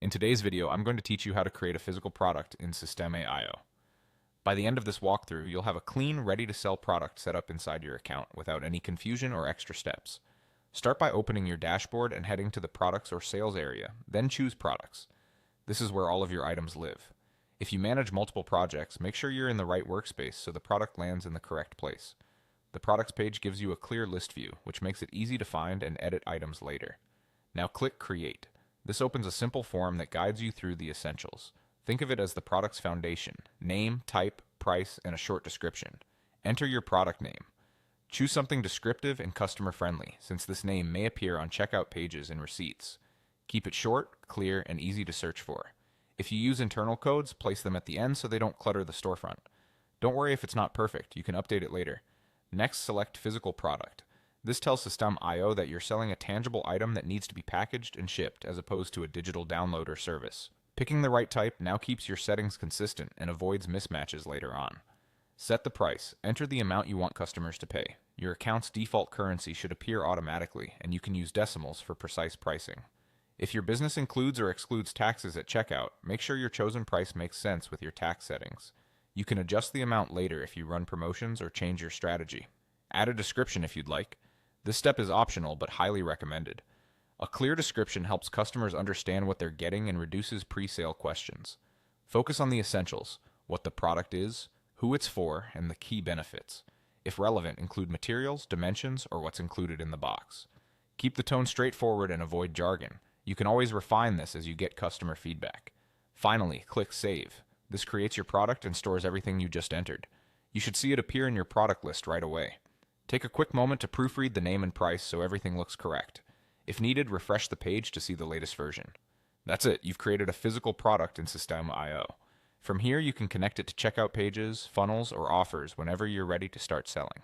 In today's video, I'm going to teach you how to create a physical product in Systeme.io. By the end of this walkthrough, you'll have a clean, ready-to-sell product set up inside your account without any confusion or extra steps. Start by opening your dashboard and heading to the Products or Sales area, then choose Products. This is where all of your items live. If you manage multiple projects, make sure you're in the right workspace so the product lands in the correct place. The Products page gives you a clear list view, which makes it easy to find and edit items later. Now click Create. This opens a simple form that guides you through the essentials. Think of it as the product's foundation: name, type, price, and a short description. Enter your product name. Choose something descriptive and customer-friendly, since this name may appear on checkout pages and receipts. Keep it short, clear, and easy to search for. If you use internal codes, place them at the end so they don't clutter the storefront. Don't worry if it's not perfect, you can update it later. Next, select Physical Product. This tells Systeme.io that you're selling a tangible item that needs to be packaged and shipped, as opposed to a digital download or service. Picking the right type now keeps your settings consistent and avoids mismatches later on. Set the price. Enter the amount you want customers to pay. Your account's default currency should appear automatically, and you can use decimals for precise pricing. If your business includes or excludes taxes at checkout, make sure your chosen price makes sense with your tax settings. You can adjust the amount later if you run promotions or change your strategy. Add a description if you'd like. This step is optional but highly recommended. A clear description helps customers understand what they're getting and reduces pre-sale questions. Focus on the essentials: what the product is, who it's for, and the key benefits. If relevant, include materials, dimensions, or what's included in the box. Keep the tone straightforward and avoid jargon. You can always refine this as you get customer feedback. Finally, click Save. This creates your product and stores everything you just entered. You should see it appear in your product list right away. Take a quick moment to proofread the name and price so everything looks correct. If needed, refresh the page to see the latest version. That's it, you've created a physical product in Systeme.io. From here, you can connect it to checkout pages, funnels, or offers whenever you're ready to start selling.